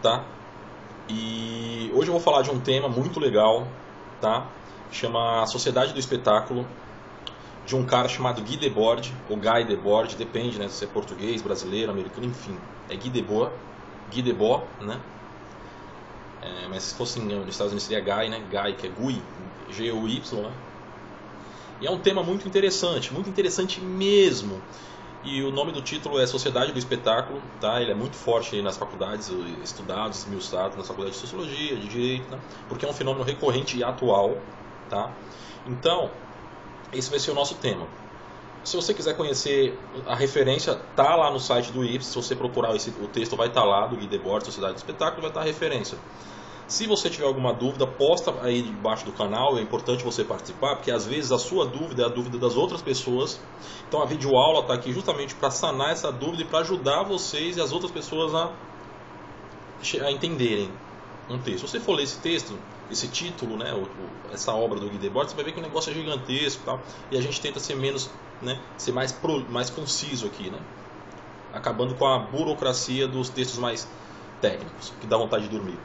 tá? E hoje eu vou falar de um tema muito legal, tá? Chama Sociedade do Espetáculo, de um cara chamado Guy Debord, ou Guy Debord, depende, né, se é português, brasileiro, americano, enfim. É Guy Debord, né? Mas se fosse nos Estados Unidos seria Guy, né? Guy, que é Gui, G-U-Y, né? E é um tema muito interessante mesmo. E o nome do título é Sociedade do Espetáculo, tá? Ele é muito forte aí nas faculdades, estudados, esmiuçados, nas faculdades de Sociologia, de Direito, né? Porque é um fenômeno recorrente e atual, tá? Então, esse vai ser o nosso tema. Se você quiser conhecer a referência, tá lá no site do IPS. Se você procurar o texto vai estar lá, do Guy Debord, Sociedade do Espetáculo, vai estar a referência. Se você tiver alguma dúvida, posta aí debaixo do canal, é importante você participar, porque às vezes a sua dúvida é a dúvida das outras pessoas. Então a videoaula está aqui justamente para sanar essa dúvida e para ajudar vocês e as outras pessoas a entenderem um texto. Se você for ler esse texto, esse título, né, essa obra do Guy Debord, você vai ver que o negócio é gigantesco, tá? E a gente tenta ser menos, né, ser mais conciso aqui, né? Acabando com a burocracia dos textos mais técnicos, que dá vontade de dormir.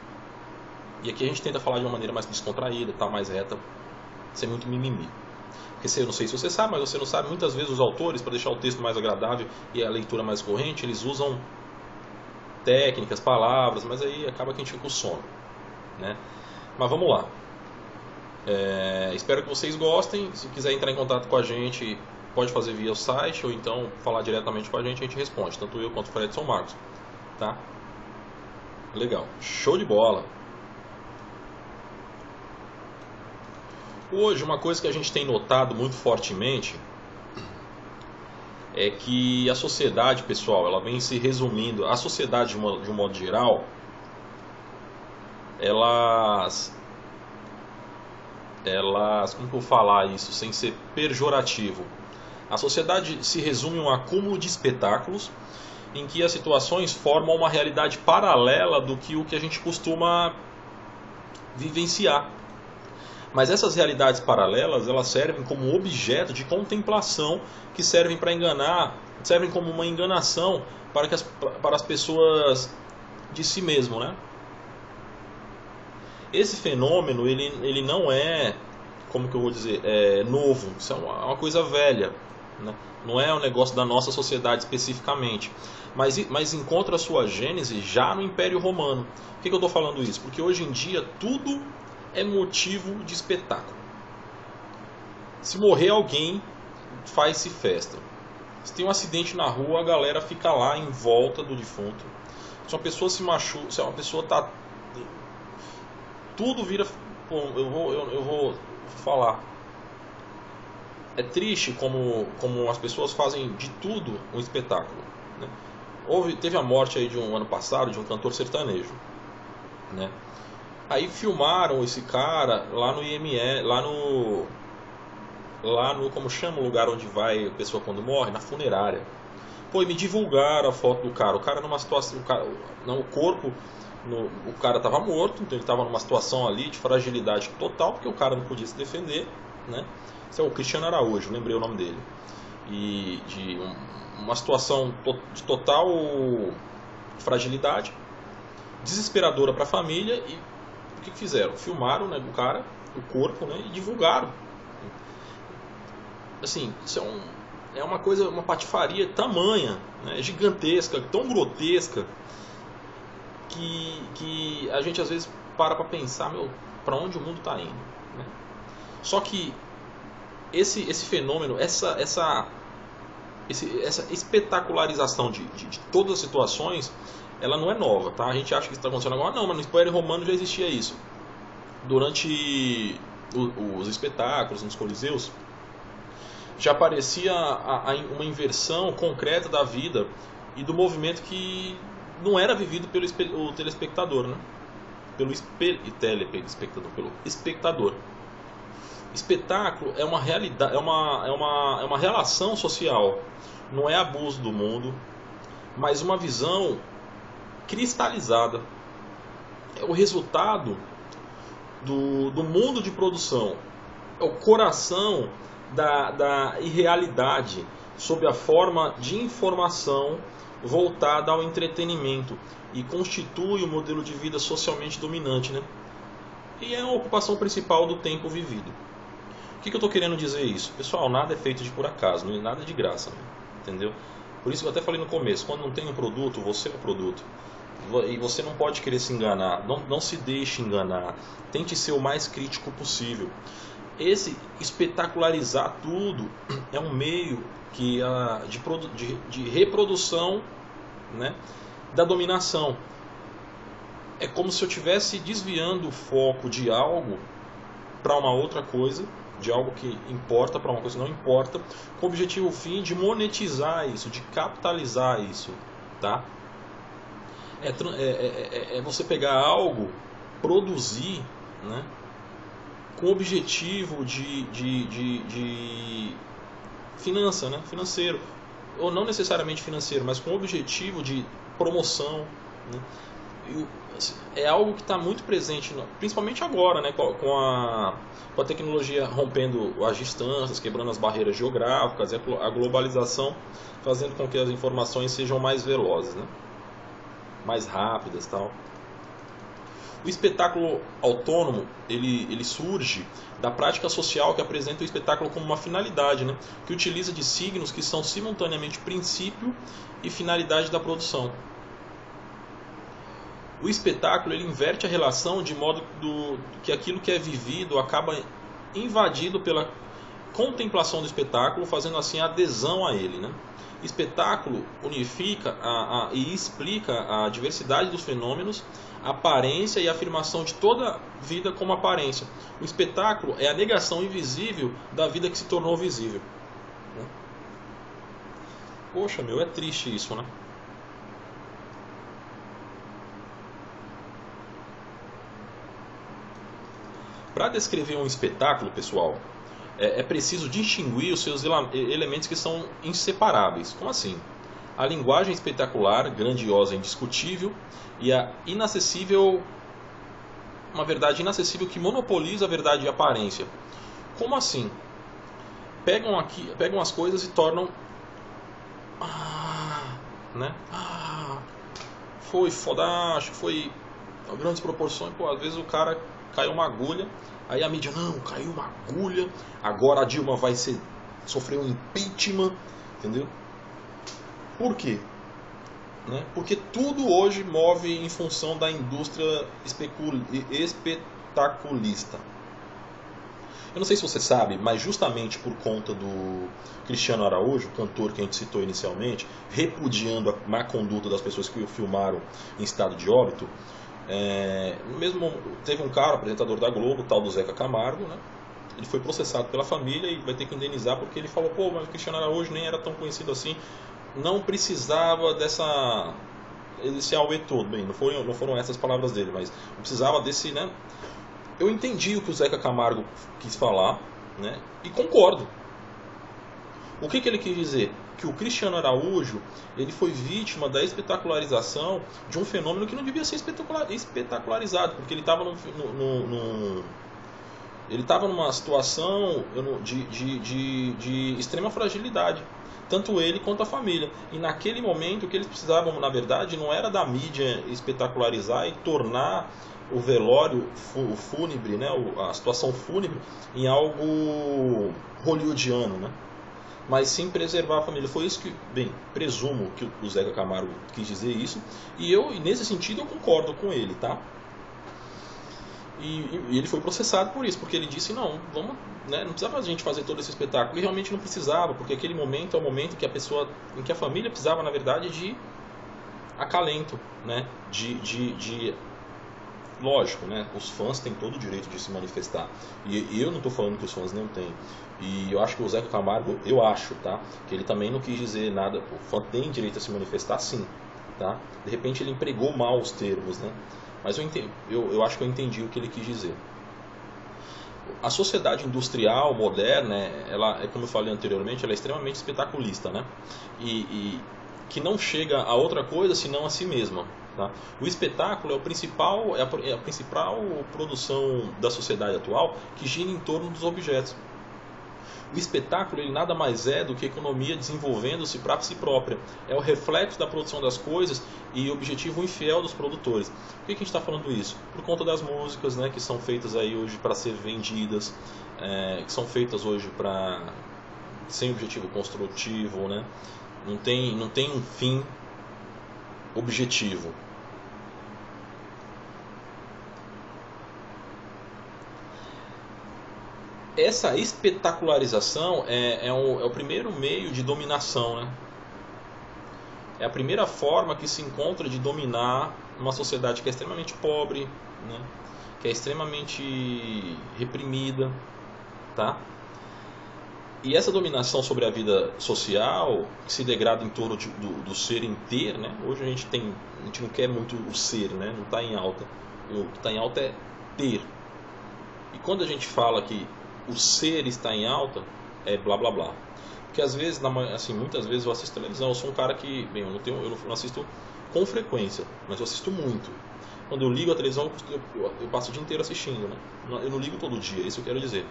E aqui a gente tenta falar de uma maneira mais descontraída, tá, mais reta, sem muito mimimi. Porque eu não sei se você sabe, mas você não sabe, muitas vezes os autores, para deixar o texto mais agradável e a leitura mais corrente, eles usam técnicas, palavras, mas aí acaba que a gente fica com sono, né? Mas vamos lá. Espero que vocês gostem. Se quiser entrar em contato com a gente, pode fazer via o site ou então falar diretamente com a gente responde, tanto eu quanto o Fredson Marcos, tá? Legal, show de bola. Hoje, uma coisa que a gente tem notado muito fortemente é que a sociedade, pessoal, ela vem se resumindo. A sociedade, de um modo geral, elas, como que eu vou falar isso sem ser pejorativo? A sociedade se resume a um acúmulo de espetáculos em que as situações formam uma realidade paralela do que o que a gente costuma vivenciar. Mas essas realidades paralelas, elas servem como objeto de contemplação, que servem para enganar, servem como uma enganação para as pessoas de si mesmo, né? Esse fenômeno, ele não é, como que eu vou dizer, novo, isso é uma coisa velha, né? Não é um negócio da nossa sociedade especificamente, mas encontra a sua gênese já no Império Romano. Por que eu estou falando isso? Porque hoje em dia tudo é motivo de espetáculo. Se morrer alguém, faz-se festa. Se tem um acidente na rua, a galera fica lá em volta do defunto. Se uma pessoa se machuca, se uma pessoa tá, tudo vira. Bom, eu vou falar. É triste como as pessoas fazem de tudo um espetáculo, né? Teve a morte aí ano passado de um cantor sertanejo, né? Aí filmaram esse cara lá no IME, lá no como chama o lugar onde vai a pessoa quando morre? Na funerária. Pô, e me divulgaram a foto do cara. O cara numa situação, o cara estava morto, então ele estava numa situação ali de fragilidade total, porque o cara não podia se defender, né? Esse é o Cristiano Araújo, lembrei o nome dele. E de uma situação de total fragilidade, desesperadora para a família. E o que fizeram? Filmaram, né, o cara, o corpo, né, e divulgaram. Assim, isso é uma coisa, uma patifaria tamanha, né, gigantesca, tão grotesca, que a gente às vezes para pensar, para onde o mundo está indo, né? Só que esse fenômeno, essa espetacularização de todas as situações, ela não é nova, tá? A gente acha que isso está acontecendo agora, não, mas no Império Romano já existia isso. Durante os espetáculos, nos coliseus, já aparecia uma inversão concreta da vida e do movimento que não era vivido pelo telespectador, né? Pelo espectador. Espetáculo é uma realidade, é uma relação social, não é abuso do mundo, mas uma visão cristalizada. É o resultado do mundo de produção, é o coração da irrealidade sob a forma de informação voltada ao entretenimento e constitui o modelo de vida socialmente dominante, né? E é a ocupação principal do tempo vivido. O que eu estou querendo dizer isso? Pessoal, nada é feito de por acaso, nada é de graça, né? Entendeu? Por isso que eu até falei no começo, quando não tem um produto, você é o produto. E você não pode querer se enganar, não se deixe enganar, tente ser o mais crítico possível. Esse espetacularizar tudo é um meio de reprodução, né, da dominação. É como se eu estivesse desviando o foco de algo para uma outra coisa, de algo que importa para uma coisa que não importa, com o objetivo fim de monetizar isso, de capitalizar isso, tá? É você pegar algo, produzir, né, com o objetivo de finança, né, financeiro, ou não necessariamente financeiro, mas com o objetivo de promoção, né? É algo que está muito presente, principalmente agora, né, com a tecnologia rompendo as distâncias, quebrando as barreiras geográficas, e a globalização fazendo com que as informações sejam mais velozes, né, mais rápidas, tal. O espetáculo autônomo ele surge da prática social que apresenta o espetáculo como uma finalidade, né, que utiliza de signos que são simultaneamente princípio e finalidade da produção. O espetáculo ele inverte a relação de modo que aquilo que é vivido acaba invadido pela contemplação do espetáculo, fazendo assim a adesão a ele, né? Espetáculo unifica e explica a diversidade dos fenômenos, a aparência e a afirmação de toda vida como aparência. O espetáculo é a negação invisível da vida que se tornou visível, né? Poxa, é triste isso, né? Para descrever um espetáculo, pessoal, é preciso distinguir os seus elementos que são inseparáveis. Como assim? A linguagem espetacular, grandiosa e indiscutível, e a inacessível, uma verdade inacessível que monopoliza a verdade e a aparência. Como assim? Pegam as coisas e tornam... né? Foi fodástico, foi a grandes proporções. Pô, às vezes o cara... caiu uma agulha, aí a mídia, não, caiu uma agulha, agora a Dilma vai sofrer um impeachment, entendeu? Por quê? Né? Porque tudo hoje move em função da indústria espetaculista. Eu não sei se você sabe, mas justamente por conta do Cristiano Araújo, cantor que a gente citou inicialmente, repudiando a má conduta das pessoas que o filmaram em estado de óbito, mesmo teve um cara, apresentador da Globo, o tal do Zeca Camargo, né? Ele foi processado pela família e vai ter que indenizar porque ele falou, pô, mas o Cristiano Araújo nem era tão conhecido assim, não precisava desse auê todo. Bem, não foram essas palavras dele, mas não precisava desse, né? Eu entendi o que o Zeca Camargo quis falar, né? E concordo. O que ele quis dizer? Que o Cristiano Araújo ele foi vítima da espetacularização de um fenômeno que não devia ser espetacularizado, porque ele estava numa situação de extrema fragilidade, tanto ele quanto a família. E naquele momento o que eles precisavam, na verdade, não era da mídia espetacularizar e tornar o velório fúnebre, né, a situação fúnebre, em algo hollywoodiano, né? Mas sim preservar a família. Foi isso que, bem, presumo que o Zeca Camargo quis dizer isso, e nesse sentido eu concordo com ele, tá? E ele foi processado por isso, porque ele disse, não, vamos, né, não precisava a gente fazer todo esse espetáculo, e realmente não precisava, porque aquele momento é o momento em que a família precisava, na verdade, de acalento, né, lógico, né? Os fãs têm todo o direito de se manifestar. E eu não estou falando que os fãs não têm. E eu acho que o Zeca Camargo, tá? Que ele também não quis dizer nada. O fã tem direito a se manifestar, sim, tá? De repente ele empregou mal os termos, né? Mas eu acho que eu entendi o que ele quis dizer. A sociedade industrial moderna, ela, como eu falei anteriormente, ela é extremamente espetaculista, né? E que não chega a outra coisa senão a si mesma. Tá? O espetáculo é a principal produção da sociedade atual que gira em torno dos objetos. O espetáculo ele nada mais é do que a economia desenvolvendo-se para si própria. É o reflexo da produção das coisas e objetivo infiel dos produtores. Por que a gente está falando isso? Por conta das músicas, né, que são feitas aí hoje para ser vendidas, que são feitas hoje sem objetivo construtivo, né? Não tem um fim objetivo. Essa espetacularização é o primeiro meio de dominação, né? É a primeira forma que se encontra de dominar uma sociedade que é extremamente pobre, né? Que é extremamente reprimida, tá? E essa dominação sobre a vida social, que se degrada em torno do ser em ter, né? Hoje a gente não quer muito o ser, né? Não está em alta. O que está em alta é ter. E quando a gente fala que o ser está em alta, é blá blá blá. Porque às vezes, assim, muitas vezes eu assisto televisão, eu sou um cara que, bem, eu não assisto com frequência, mas eu assisto muito. Quando eu ligo a televisão, eu passo o dia inteiro assistindo, né? Eu não ligo todo dia, isso eu quero dizer.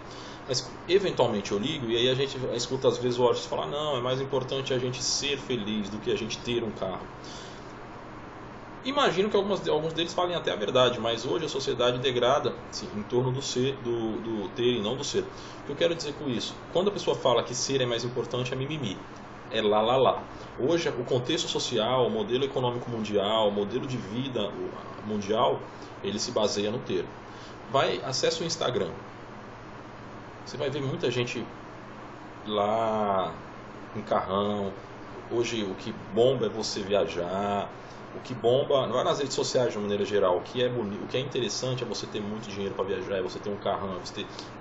Mas eventualmente eu ligo e aí a gente escuta às vezes o Orson falar: não, é mais importante a gente ser feliz do que a gente ter um carro. Imagino que alguns deles falem até a verdade, mas hoje a sociedade degrada em torno do ser, do ter e não do ser. O que eu quero dizer com isso? Quando a pessoa fala que ser é mais importante, é mimimi. É lá, lá, lá. Hoje, o contexto social, o modelo econômico mundial, o modelo de vida mundial, ele se baseia no ter. Acessa o Instagram. Você vai ver muita gente lá em carrão. Hoje, o que bomba é você viajar. O que bomba, não é nas redes sociais de uma maneira geral, o que é bonito, o que é interessante é você ter muito dinheiro para viajar, é você ter um carrão,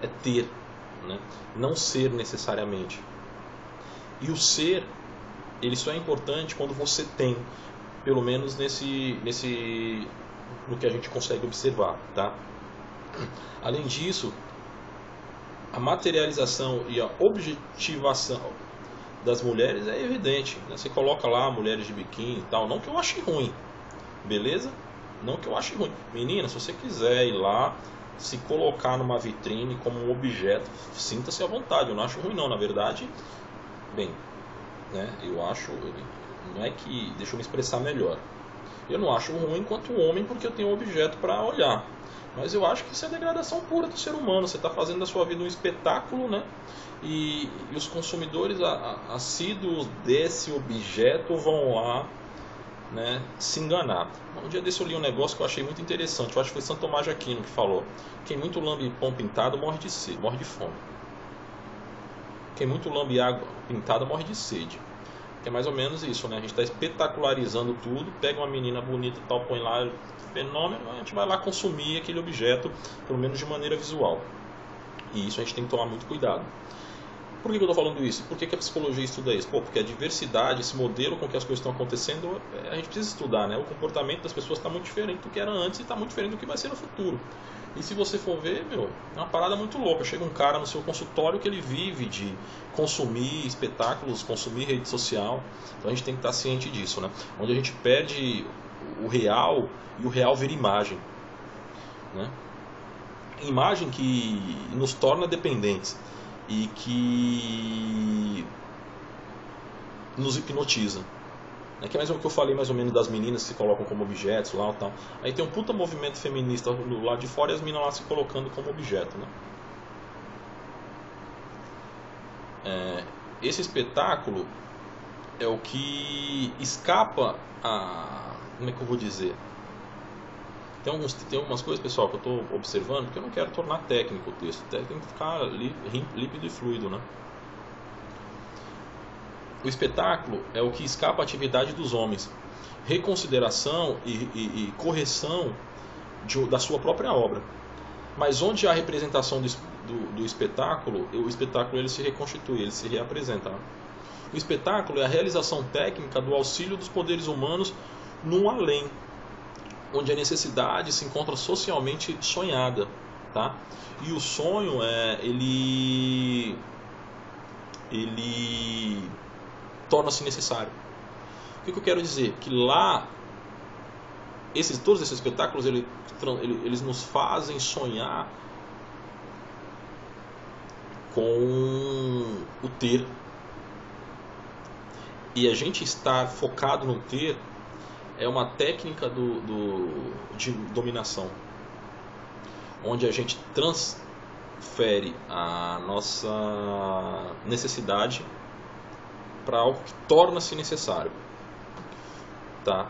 é ter, né? Não ser necessariamente. E o ser, ele só é importante quando você tem, pelo menos no que a gente consegue observar, tá? Além disso, a materialização e a objetivação das mulheres é evidente, né? Você coloca lá mulheres de biquíni e tal, não que eu ache ruim, beleza? Não que eu ache ruim. Menina, se você quiser ir lá, se colocar numa vitrine como um objeto, sinta-se à vontade, eu não acho ruim não, na verdade, bem, né? Eu acho, não é que, deixa eu me expressar melhor, eu não acho ruim enquanto homem porque eu tenho um objeto para olhar, mas eu acho que isso é degradação pura do ser humano. Você está fazendo da sua vida um espetáculo, né? E os consumidores assíduos desse objeto vão lá, né, se enganar. Um dia desse eu li um negócio que eu achei muito interessante. Eu acho que foi Santo Tomás de Aquino que falou: quem muito lambe pão pintado morre de sede, morre de fome. Quem muito lambe água pintada morre de sede. Que é mais ou menos isso, né? A gente está espetacularizando tudo, pega uma menina bonita e tal, põe lá, fenômeno, a gente vai lá consumir aquele objeto, pelo menos de maneira visual. E isso a gente tem que tomar muito cuidado. Por que eu estou falando isso? Por que a psicologia estuda isso? Porque a diversidade, esse modelo com que as coisas estão acontecendo, a gente precisa estudar, né? O comportamento das pessoas está muito diferente do que era antes e está muito diferente do que vai ser no futuro. E se você for ver, é uma parada muito louca. Chega um cara no seu consultório que ele vive de consumir espetáculos, consumir rede social. Então a gente tem que estar ciente disso, né? Onde a gente perde o real e o real vira imagem, né? Imagem que nos torna dependentes e que nos hipnotiza. Que é mais o que eu falei mais ou menos das meninas que se colocam como objetos lá e tal. Aí tem um puta movimento feminista do lado de fora e as meninas lá se colocando como objeto, né? Esse espetáculo é o que escapa a... Como é que eu vou dizer? Tem algumas coisas, pessoal, que eu estou observando, porque eu não quero tornar técnico o texto. Tem que ficar límpido e fluido, né? O espetáculo é o que escapa à atividade dos homens. Reconsideração e correção da sua própria obra. Mas onde há a representação do espetáculo, o espetáculo ele se reconstitui, ele se reapresenta. O espetáculo é a realização técnica do auxílio dos poderes humanos num além, onde a necessidade se encontra socialmente sonhada, tá? E o sonho ele torna-se necessário. O que eu quero dizer? Que lá todos esses espetáculos eles nos fazem sonhar com o ter. E a gente estar focado no ter é uma técnica de dominação, onde a gente transfere a nossa necessidade para algo que torna-se necessário, tá?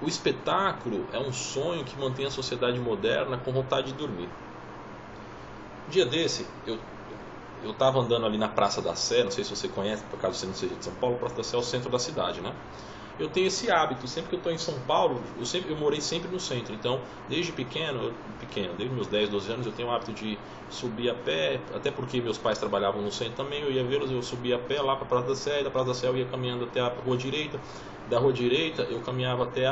O espetáculo é um sonho que mantém a sociedade moderna com vontade de dormir. Um dia desse, eu estava andando ali na Praça da Sé, não sei se você conhece, por caso você não seja de São Paulo, a Praça da Sé é o centro da cidade, né? Eu tenho esse hábito, sempre que eu estou em São Paulo, eu morei sempre no centro, então desde pequeno, desde meus 10, 12 anos, eu tenho o hábito de subir a pé, até porque meus pais trabalhavam no centro também, eu ia vê-los, eu subia a pé lá para a Praça da Sé, e da Praça da Sé eu ia caminhando até a Rua Direita, da Rua Direita eu caminhava até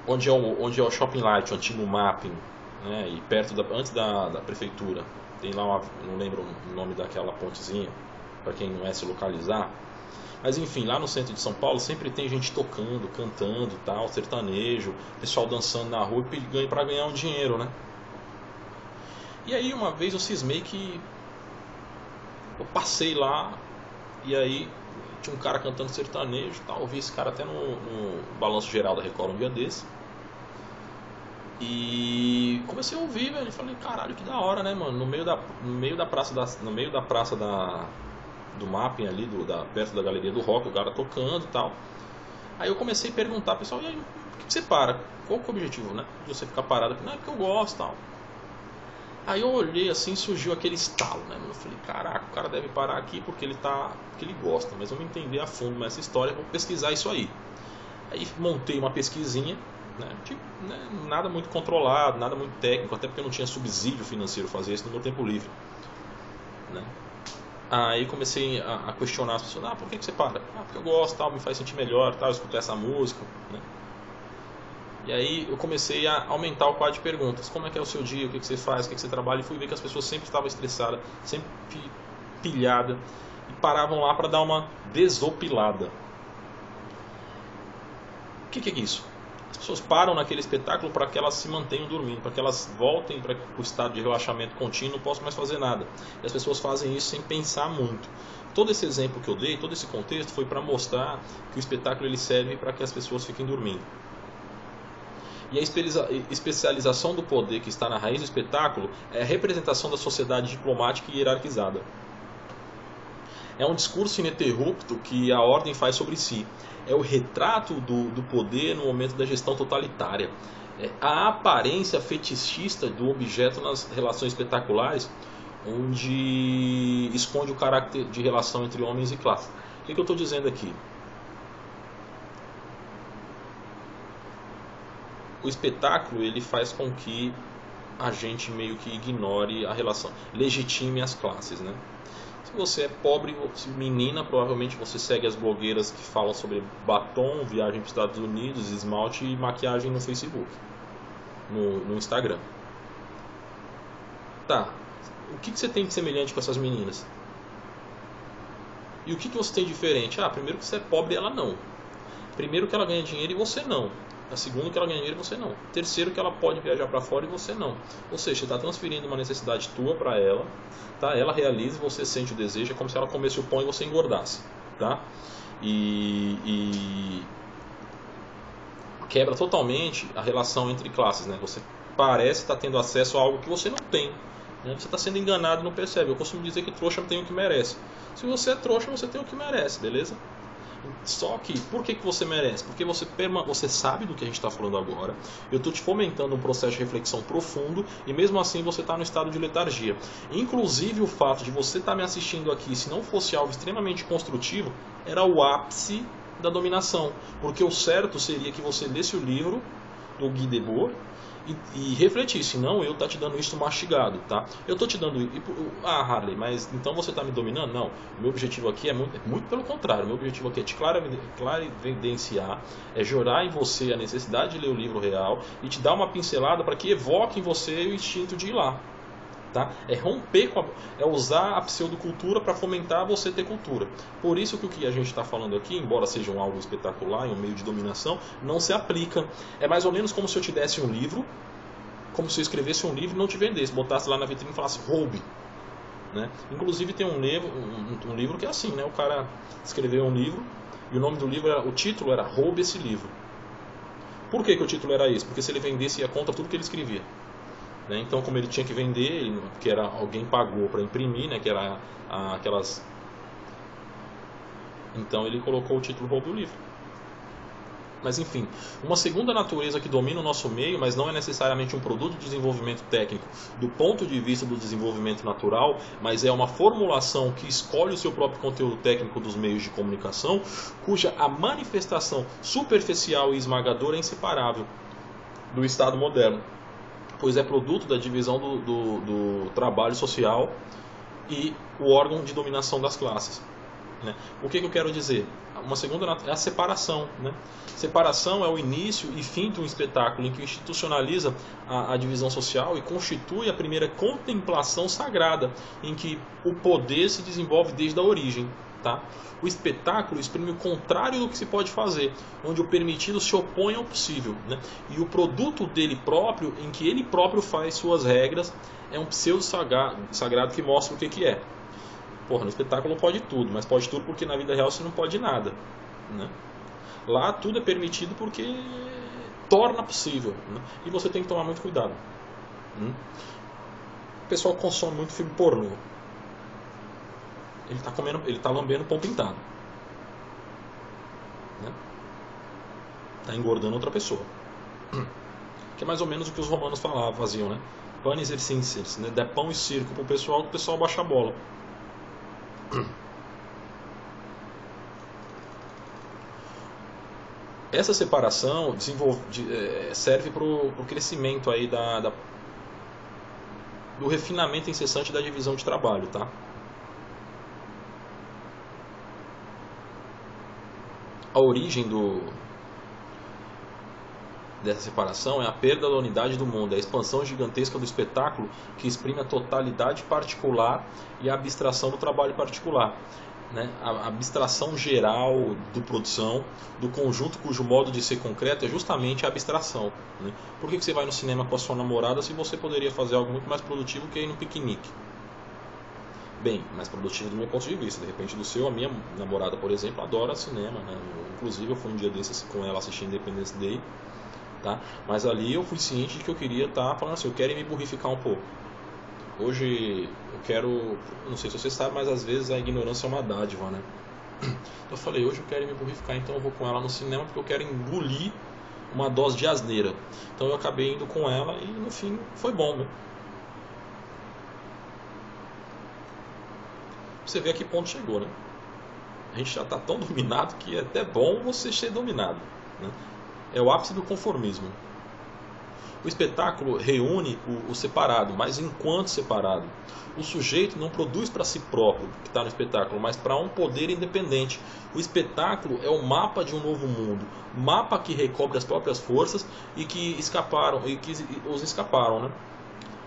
onde é o Shopping Light, o antigo Mapping, né? E perto antes da prefeitura, tem lá não lembro o nome daquela pontezinha, para quem não é se localizar. Mas enfim, lá no centro de São Paulo sempre tem gente tocando, cantando, tal, sertanejo, pessoal dançando na rua para ganhar um dinheiro, né? E aí uma vez eu cismei que eu passei lá e aí tinha um cara cantando sertanejo, tal, eu vi esse cara até no Balanço Geral da Record um dia desse. E comecei a ouvir, velho, e falei, caralho, que da hora, né, mano? No meio da praça do Mapping ali, perto da Galeria do Rock, o cara tocando e tal. Aí eu comecei a perguntar, pessoal, e aí, por que você para? Qual que é o objetivo, né? De você ficar parado? Não, é porque eu gosto e tal. Aí eu olhei assim, surgiu aquele estalo, né? Eu falei, caraca, o cara deve parar aqui porque ele gosta, mas vamos entender a fundo essa história, vou pesquisar isso aí. Aí montei uma pesquisinha, né? Tipo, né? Nada muito controlado, nada muito técnico, até porque eu não tinha subsídio financeiro fazer isso no meu tempo livre, né? Aí comecei a questionar as pessoas, por que você para? Porque eu gosto, tal, me faz sentir melhor, tal, escutar essa música, né? E aí eu comecei a aumentar o quadro de perguntas, como é que é o seu dia, o que você faz, o que você trabalha, e fui ver que as pessoas sempre estavam estressadas, sempre pilhadas, e paravam lá para dar uma desopilada. O que é isso? As pessoas param naquele espetáculo para que elas se mantenham dormindo, para que elas voltem para o estado de relaxamento contínuo, não possam mais fazer nada. E as pessoas fazem isso sem pensar muito. Todo esse exemplo que eu dei, todo esse contexto foi para mostrar que o espetáculo ele serve para que as pessoas fiquem dormindo. E a especialização do poder que está na raiz do espetáculo é a representação da sociedade diplomática e hierarquizada. É um discurso ininterrupto que a ordem faz sobre si. É o retrato do poder no momento da gestão totalitária. É a aparência fetichista do objeto nas relações espetaculares, onde esconde o caráter de relação entre homens e classes. O que eu estou dizendo aqui? O espetáculo ele faz com que a gente meio que ignore a relação, legitime as classes, né? Se você é pobre, menina, provavelmente você segue as blogueiras que falam sobre batom, viagem para os Estados Unidos, esmalte e maquiagem no Facebook, no Instagram. Tá, o que você tem de semelhante com essas meninas? E o que você tem de diferente? Primeiro que você é pobre e ela não. Primeiro que ela ganha dinheiro e você não. A segunda que ela ganha dinheiro e você não. Terceiro que ela pode viajar para fora e você não. Ou seja, você está transferindo uma necessidade tua para ela, tá? Ela realiza e você sente o desejo, é como se ela comesse o pão e você engordasse, tá? E quebra totalmente a relação entre classes, né? Você parece estar tendo acesso a algo que você não tem, né? Você está sendo enganado e não percebe. Eu costumo dizer que trouxa tem o que merece. Se você é trouxa, você tem o que merece, beleza? Só que, por que você merece? Porque você sabe do que a gente está falando agora. Eu estou te fomentando um processo de reflexão profundo e mesmo assim você está no estado de letargia. Inclusive o fato de você estar me assistindo aqui, se não fosse algo extremamente construtivo, era o ápice da dominação. Porque o certo seria que você lesse o livro do Guy Debord e refletisse, não eu tá te dando isso mastigado, tá? Eu tô te dando... Harley, mas então você tá me dominando? Não, o meu objetivo aqui é muito pelo contrário. O meu objetivo aqui é te clarividenciar, é gerar em você a necessidade de ler o livro real e te dar uma pincelada para que evoque em você o instinto de ir lá, tá? É romper é usar a pseudocultura para fomentar você ter cultura. Por isso que o que a gente está falando aqui, embora seja um algo espetacular e um meio de dominação, não se aplica. É mais ou menos como se eu te desse um livro como se eu escrevesse um livro e não te vendesse, botasse lá na vitrine e falasse roube, né? Inclusive tem um livro que é assim, né? O cara escreveu um livro e o nome do livro, o título era Roube esse livro. Por que o título era esse? Porque se ele vendesse ia contra tudo que ele escrevia, né? Então, como ele tinha que vender, que era alguém pagou para imprimir, né? Que era aquelas. Então ele colocou o título Roube o livro. Mas enfim, uma segunda natureza que domina o nosso meio, mas não é necessariamente um produto de desenvolvimento técnico do ponto de vista do desenvolvimento natural, mas é uma formulação que escolhe o seu próprio conteúdo técnico dos meios de comunicação, cuja a manifestação superficial e esmagadora é inseparável do Estado moderno, pois é produto da divisão do trabalho social e o órgão de dominação das classes, né? O que eu quero dizer? Uma segunda é a separação, né? Separação é o início e fim de um espetáculo em que institucionaliza a divisão social e constitui a primeira contemplação sagrada em que o poder se desenvolve desde a origem, tá? O espetáculo exprime o contrário do que se pode fazer, onde o permitido se opõe ao possível, né? E o produto dele próprio, em que ele próprio faz suas regras, é um pseudo sagrado que mostra o que é. Porra, no espetáculo pode tudo, mas pode tudo porque na vida real você não pode nada, né? Lá tudo é permitido porque torna possível, né? E você tem que tomar muito cuidado, né? O pessoal consome muito filme pornô. Ele tá lambendo pão pintado, né? Tá engordando outra pessoa. Que é mais ou menos o que os romanos faziam, né? Panis et circenses, né? Der pão e circo pro pessoal, o pessoal baixa a bola. Essa separação serve para o crescimento aí do refinamento incessante da divisão de trabalho, tá? A origem dessa separação é a perda da unidade do mundo, é a expansão gigantesca do espetáculo que exprime a totalidade particular e a abstração do trabalho particular, né? A abstração geral do produção, do conjunto cujo modo de ser concreto é justamente a abstração, né? Por que você vai no cinema com a sua namorada se você poderia fazer algo muito mais produtivo que ir no piquenique? Bem, mais produtivo do meu ponto de vista, de repente do seu. A minha namorada, por exemplo, adora cinema, né? Inclusive eu fui um dia desses com ela assistir Independence Day, tá? Mas ali eu fui ciente de que eu queria estar falando assim, eu quero me burrificar um pouco. Hoje eu quero, não sei se você sabe, mas às vezes a ignorância é uma dádiva, né? Então eu falei, hoje eu quero me burrificar, então eu vou com ela no cinema porque eu quero engolir uma dose de asneira. Então eu acabei indo com ela e no fim foi bom, né? Você vê a que ponto chegou, né? A gente já está tão dominado que é até bom você ser dominado, né? É o ápice do conformismo. O espetáculo reúne o separado, mas enquanto separado. O sujeito não produz para si próprio, que está no espetáculo, mas para um poder independente. O espetáculo é o mapa de um novo mundo, mapa que recobre as próprias forças e que os escaparam, né?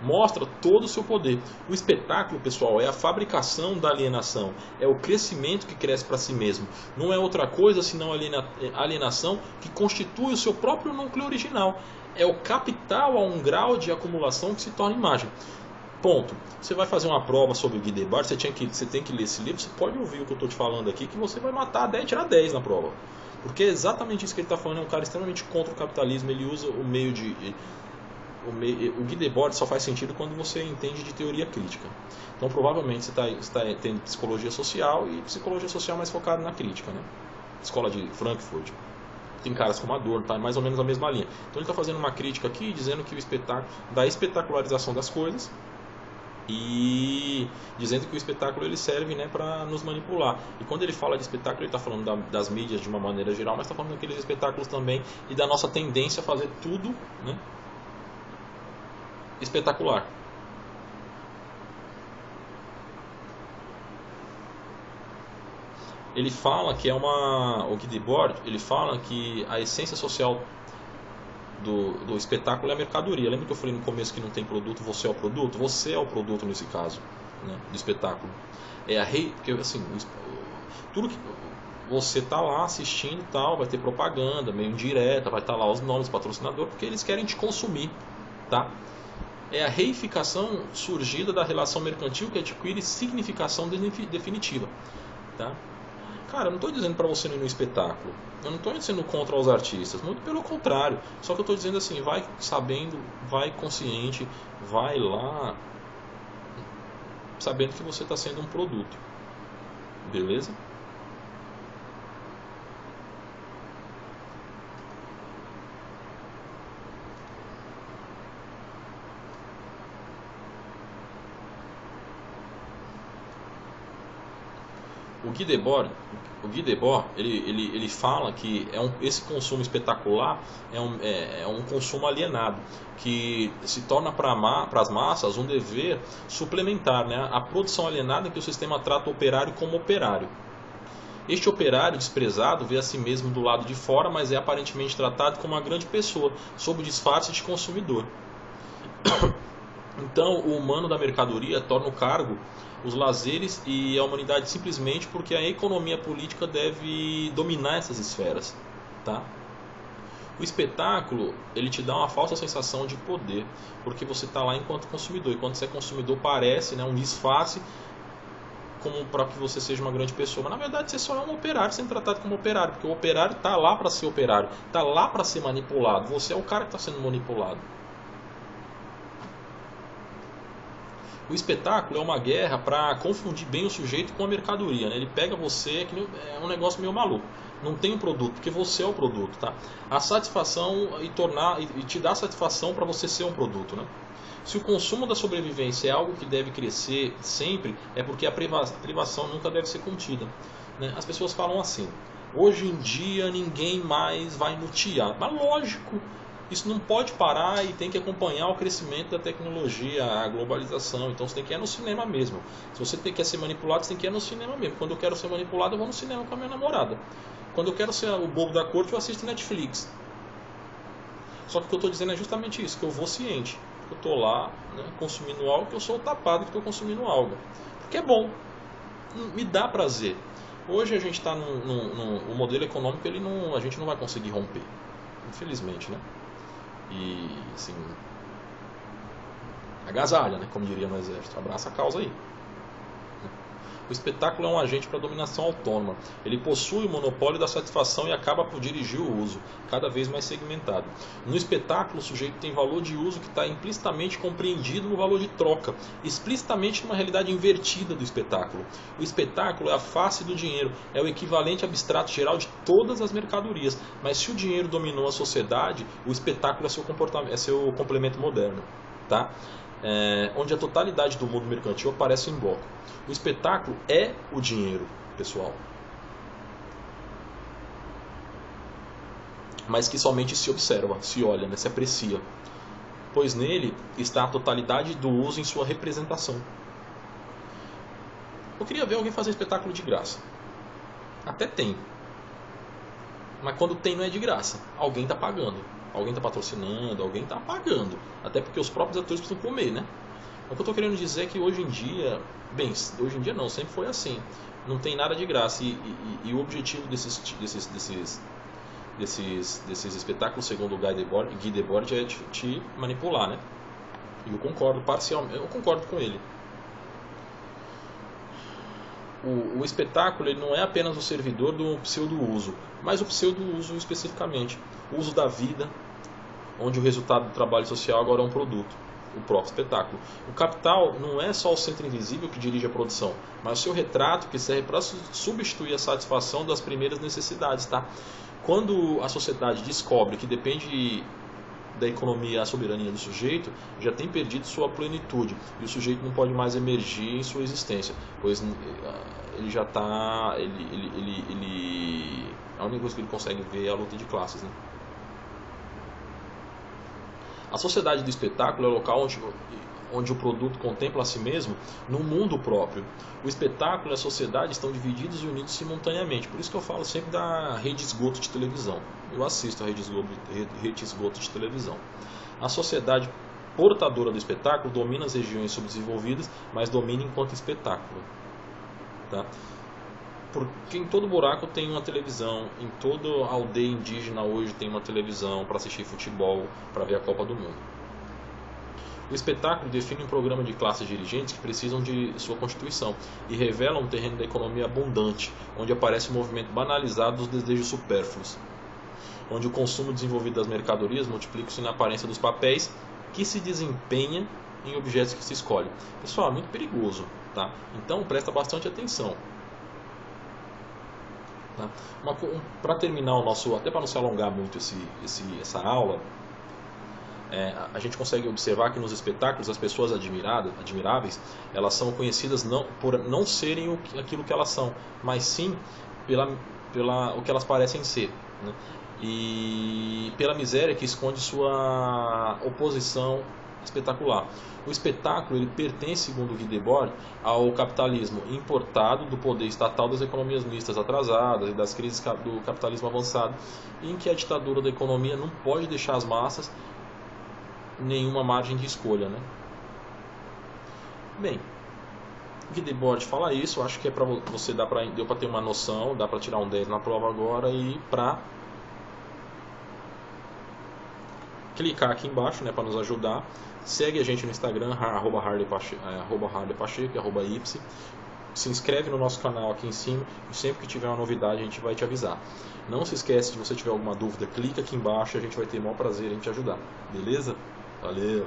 Mostra todo o seu poder. O espetáculo, pessoal, é a fabricação da alienação, é o crescimento que cresce para si mesmo. Não é outra coisa senão a alienação que constitui o seu próprio núcleo original. É o capital a um grau de acumulação que se torna imagem. Ponto. Você vai fazer uma prova sobre o Guy Debord, você tem que ler esse livro, você pode ouvir o que eu estou te falando aqui, que você vai matar 10, tirar 10 na prova. Porque é exatamente isso que ele está falando, é um cara extremamente contra o capitalismo, ele usa o meio de... O Guy Debord só faz sentido quando você entende de teoria crítica. Então provavelmente você está tendo psicologia social e psicologia social mais focada na crítica, né? Escola de Frankfurt. Tem caras como Adorno, tá mais ou menos a mesma linha. Então ele está fazendo uma crítica aqui dizendo que o espetáculo, da espetacularização das coisas e dizendo que o espetáculo ele serve, né, para nos manipular. E quando ele fala de espetáculo, ele está falando das mídias de uma maneira geral, mas está falando daqueles espetáculos também e da nossa tendência a fazer tudo, né, espetacular. Ele fala que o Guy Debord, ele fala que a essência social do espetáculo é a mercadoria. Lembra que eu falei no começo que não tem produto, você é o produto? Você é o produto nesse caso, né, do espetáculo. Porque assim, tudo que você tá lá assistindo e tal, vai ter propaganda meio indireta, vai estar lá os nomes do patrocinador, porque eles querem te consumir, tá? É a reificação surgida da relação mercantil que adquire significação definitiva, tá? Cara, eu não estou dizendo para você não ir no espetáculo, eu não estou sendo contra os artistas, muito pelo contrário, só que eu estou dizendo assim, vai sabendo, vai consciente, vai lá sabendo que você está sendo um produto, beleza? O Guy Debord ele fala que esse consumo espetacular é um consumo alienado, que se torna para as massas um dever suplementar, né? A produção alienada em que o sistema trata o operário como operário. Este operário desprezado vê a si mesmo do lado de fora, mas é aparentemente tratado como uma grande pessoa, sob o disfarce de consumidor. Então, o humano da mercadoria torna o cargo, os lazeres e a humanidade simplesmente porque a economia política deve dominar essas esferas, tá? O espetáculo, ele te dá uma falsa sensação de poder, porque você está lá enquanto consumidor, e quando você é consumidor parece, né, um disfarce como para que você seja uma grande pessoa, mas na verdade você só é um operário sendo tratado como operário, porque o operário está lá para ser operário, está lá para ser manipulado, você é o cara que está sendo manipulado. O espetáculo é uma guerra para confundir bem o sujeito com a mercadoria, né? Ele pega você, é um negócio meio maluco. Não tem um produto, porque você é o produto, tá? A satisfação e te dá satisfação para você ser um produto, né? Se o consumo da sobrevivência é algo que deve crescer sempre, é porque a privação nunca deve ser contida, né? As pessoas falam assim: hoje em dia ninguém mais vai no teatro. Mas lógico, isso não pode parar e tem que acompanhar o crescimento da tecnologia, a globalização. Então você tem que ir no cinema mesmo. Se você quer ser manipulado, você tem que ir no cinema mesmo. Quando eu quero ser manipulado, eu vou no cinema com a minha namorada. Quando eu quero ser o bobo da corte, eu assisto Netflix. Só que o que eu estou dizendo é justamente isso, que eu vou ciente. Eu estou lá, né, consumindo algo, que eu sou o tapado que estou consumindo algo. Porque é bom, me dá prazer. Hoje a gente está no modelo econômico, a gente não vai conseguir romper, infelizmente, né? E assim, agasalha, né, como diria no exército, abraça a causa aí. O espetáculo é um agente para dominação autônoma. Ele possui o monopólio da satisfação e acaba por dirigir o uso, cada vez mais segmentado. No espetáculo, o sujeito tem valor de uso que está implicitamente compreendido no valor de troca, explicitamente numa realidade invertida do espetáculo. O espetáculo é a face do dinheiro, é o equivalente abstrato geral de todas as mercadorias. Mas se o dinheiro dominou a sociedade, o espetáculo é seu complemento moderno, tá? Onde a totalidade do mundo mercantil aparece em bloco. O espetáculo é o dinheiro, pessoal, mas que somente se observa, se olha, né, se aprecia, pois nele está a totalidade do uso em sua representação. Eu queria ver alguém fazer espetáculo de graça. Até tem, mas quando tem não é de graça, alguém está pagando. Alguém está patrocinando, alguém está pagando. Até porque os próprios atores precisam comer, né? O que eu estou querendo dizer é que hoje em dia... Bem, hoje em dia não, sempre foi assim. Não tem nada de graça. E o objetivo desses espetáculos, segundo o Guy Debord, é te manipular, né? E eu concordo parcialmente. Eu concordo com ele. O espetáculo ele não é apenas o servidor do pseudo-uso, mas o pseudo-uso especificamente. O uso da vida, onde o resultado do trabalho social agora é um produto, o próprio espetáculo. O capital não é só o centro invisível que dirige a produção, mas o seu retrato que serve para substituir a satisfação das primeiras necessidades, tá? Quando a sociedade descobre que depende da economia a soberania do sujeito, já tem perdido sua plenitude e o sujeito não pode mais emergir em sua existência, pois ele já está, a única coisa que ele consegue ver é a luta de classes, né? A sociedade do espetáculo é o local onde o produto contempla a si mesmo num mundo próprio. O espetáculo e a sociedade estão divididos e unidos simultaneamente. Por isso que eu falo sempre da rede esgoto de televisão. Eu assisto a rede esgoto de televisão. A sociedade portadora do espetáculo domina as regiões subdesenvolvidas, mas domina enquanto espetáculo. Tá? Porque em todo buraco tem uma televisão, em toda aldeia indígena hoje tem uma televisão para assistir futebol, para ver a Copa do Mundo. O espetáculo define um programa de classes dirigentes que precisam de sua constituição e revela um terreno da economia abundante, onde aparece um movimento banalizado dos desejos supérfluos, onde o consumo desenvolvido das mercadorias multiplica-se na aparência dos papéis que se desempenha em objetos que se escolhe. Pessoal, é muito perigoso, tá? Então presta bastante atenção. Tá? Para terminar o nosso, até para não se alongar muito essa aula, a gente consegue observar que nos espetáculos as pessoas admiráveis, elas são conhecidas não por não serem aquilo que elas são, mas sim pela o que elas parecem ser, né? E pela miséria que esconde sua oposição espetacular. O espetáculo ele pertence, segundo Guy Debord, ao capitalismo importado do poder estatal das economias mistas atrasadas e das crises do capitalismo avançado, em que a ditadura da economia não pode deixar as massas nenhuma margem de escolha, né? Bem, Guy Debord fala isso, acho que é para você deu para ter uma noção, dá para tirar um 10 na prova agora e para clicar aqui embaixo, né, para nos ajudar. Segue a gente no Instagram, @harleypacheco, @ipsi. Se inscreve no nosso canal aqui em cima e sempre que tiver uma novidade a gente vai te avisar. Não se esquece, se você tiver alguma dúvida, clica aqui embaixo, a gente vai ter o maior prazer em te ajudar. Beleza? Valeu!